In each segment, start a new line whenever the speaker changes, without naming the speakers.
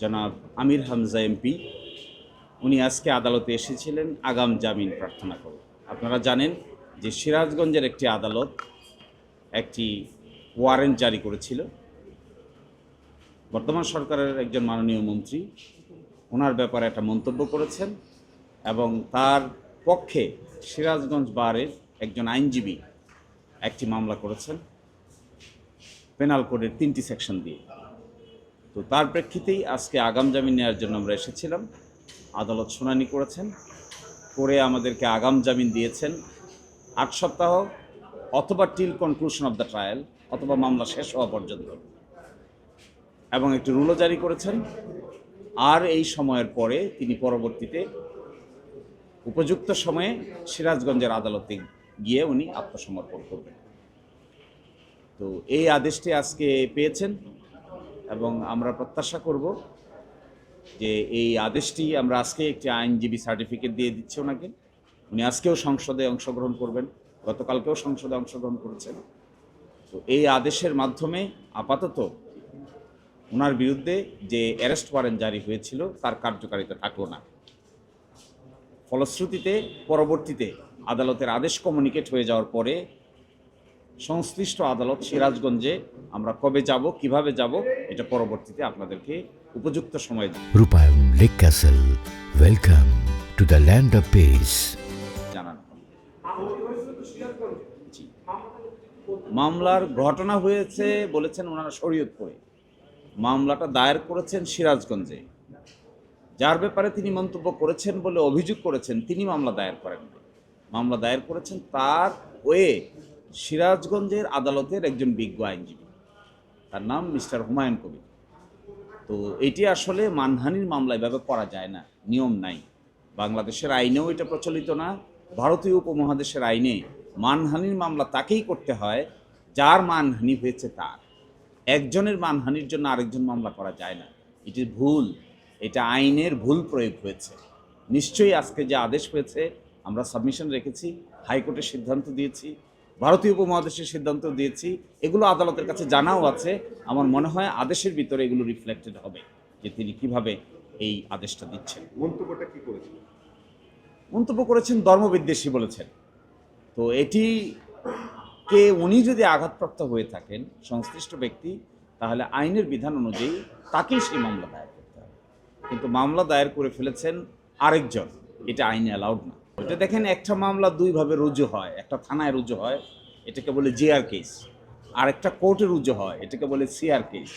জনাব আমির হামজা এমপি, উনি আজকে আদালতে এসেছিলেন আগাম জামিন প্রার্থনা করে। আপনারা জানেন যে সিরাজগঞ্জের একটি আদালত একটি ওয়ারেন্ট জারি করেছিল। বর্তমান সরকারের একজন মাননীয় মন্ত্রী ওনার ব্যাপারে একটা মন্তব্য করেছেন এবং তার পক্ষে সিরাজগঞ্জ বারের একজন আইনজীবী একটি মামলা করেছেন পেনাল কোডের 3টি সেকশন দিয়ে। তো তার প্রেক্ষিতেই আজকে আগাম জামিন নেওয়ার জন্য আমরা এসেছিলাম। আদালত শুনানি করেছেন, করে আমাদেরকে আগাম জামিন দিয়েছেন 8 সপ্তাহ অথবা till conclusion of the trial, অথবা মামলা শেষ হওয়া পর্যন্ত, এবং একটি রুলও জারি করেছেন। আর এই সময়ের পরে তিনি পরবর্তীতে উপযুক্ত সময়ে সিরাজগঞ্জের আদালতে গিয়ে উনি আত্মসমর্পণ করবেন। তো এই আদেশটি আজকে পেয়েছেন এবং আমরা প্রত্যাশা করব যে এই আদেশটি আমরা আজকে একটি আইনজীবী সার্টিফিকেট দিয়ে দিচ্ছি ওনাকে। উনি আজকেও সংসদে অংশগ্রহণ করবেন, গতকালকেও সংসদে অংশগ্রহণ করেছেন। তো এই আদেশের মাধ্যমে আপাতত ওনার বিরুদ্ধে যে অ্যারেস্ট ওয়ারেন্ট জারি হয়েছিল তার কার্যকারিতা থাকলো না। ফলশ্রুতিতে পরবর্তীতে আদালতের আদেশ কমিউনিকেট হয়ে যাওয়ার পরে সংশ্লিষ্ট আদালত সিরাজগঞ্জে আমরা কবে যাব, কিভাবে যাব, এটা পরবর্তীতে আপনাদেরকে উপযুক্ত সময়
রূপায়ণ lake castle, welcome to the land of piece
জানানো হবে। মামলার ঘটনা হয়েছে বলেছেন ওনারা শরীয়তপুরে, মামলাটা দায়ের করেছেন সিরাজগঞ্জে। যার ব্যাপারে তিনি মন্তব্য করেছেন বলে অভিযোগ করেছেন তিনি মামলা দায়ের করেন। মামলা দায়ের করেছেন তার ওয়ে সিরাজগঞ্জের আদালতের একজন বিজ্ঞ আইনজীবী, তার নাম মিস্টার হুমায়ুন কবির। তো এটি আসলে মানহানির মামলা এভাবে করা যায় না, নিয়ম নাই। বাংলাদেশের আইনেও এটা প্রচলিত না। ভারতীয় উপমহাদেশের আইনে মানহানির মামলা তাকেই করতে হয় যার মানহানি হয়েছে তার। একজনের মানহানির জন্য আরেকজন মামলা করা যায় না, এটি ভুল, এটা আইনের ভুল প্রয়োগ হয়েছে। নিশ্চয়ই আজকে যে আদেশ হয়েছে আমরা সাবমিশন রেখেছি, হাইকোর্টের সিদ্ধান্ত দিয়েছি, ভারতীয় উপমহাদেশের সিদ্ধান্ত দিয়েছি, এগুলো আদালতের কাছে জানাও আছে। আমার মনে হয় আদেশের ভিতরে এগুলো রিফ্লেক্টেড হবে যে তিনি কিভাবে এই আদেশটা দিচ্ছেন।
মন্তব্যটা কি করেছেন?
মন্তব্য করেছেন ধর্মবিদ্বেষী বলেছেন। তো এটি কে উনি যদি আঘাতপ্রাপ্ত হয়ে থাকেন সংশ্লিষ্ট ব্যক্তি, তাহলে আইনের বিধান অনুযায়ী তাকেই সেই মামলা দায়ের করতে হবে। কিন্তু মামলা দায়ের করে ফেলেছেন আরেকজন, এটা আইনে অ্যালাউড না। এটা দেখেন, একটা মামলা দুইভাবে রুজু হয়, একটা থানায় রুজু হয়, এটাকে বলে জিআর কেস, আর একটা কোর্টে রুজু হয়, এটাকে বলে সিআর কেস।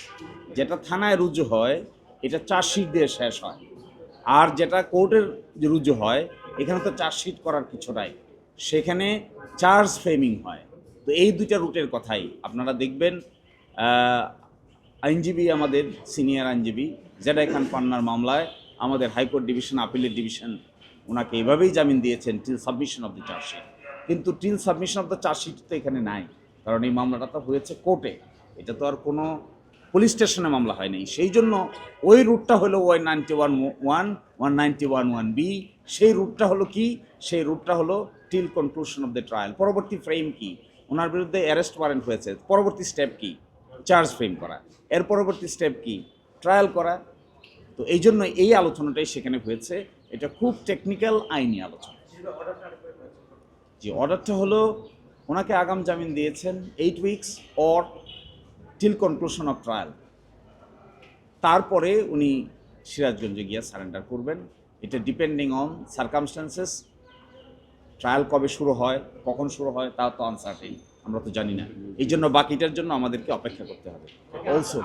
যেটা থানায় রুজু হয় এটা চার্জশিট দিয়ে শেষ হয়, আর যেটা কোর্টের রুজু হয় এখানে তো চার্জশিট করার কিছু নাই, সেখানে চার্জ ফ্রেমিং হয়। তো এই দুইটা রুটের কথাই আপনারা দেখবেন। আইনজীবী, আমাদের সিনিয়র আইনজীবী জেডাই খান পান্নার মামলায় আমাদের হাইকোর্ট ডিভিশন, আপিলের ডিভিশন ওনাকে এভাবেই জামিন দিয়েছেন till submission of the chargesheet. কিন্তু till submission of the chargesheet তো এখানে নাই, কারণ এই মামলাটা তো হয়েছে কোর্টে, এটা তো আর কোনো পুলিশ স্টেশনে মামলা হয়নি। সেই জন্য ওই রুটটা হলো 191(1), 191(1)B। সেই রুটটা হলো কি? সেই রুটটা হলো till conclusion of the trial. পরবর্তী ফ্রেম কি? ওনার বিরুদ্ধে অ্যারেস্ট ওয়ারেন্ট হয়েছে, পরবর্তী স্টেপ কি? চার্জ ফ্রেম করা। এর পরবর্তী স্টেপ কি? ট্রায়াল করা। তো এই জন্য এই আলোচনাটাই সেখানে হয়েছে। এটা খুব টেকনিক্যাল আইনি আলোচনা। যে অর্ডারটা হলো ওনাকে আগাম জামিন দিয়েছেন 8 weeks or till conclusion of trial. তারপরে উনি সিরাজগঞ্জে গিয়ে সারেন্ডার করবেন। এটা ডিপেন্ডিং অন সার্কামস্টান্সেস। ট্রায়াল কবে শুরু হয়, কখন শুরু হয়, তা তো আনসার্টেন, আমরা তো জানি না। এই জন্য বাকিটার জন্য আমাদেরকে অপেক্ষা করতে হবে অলসো।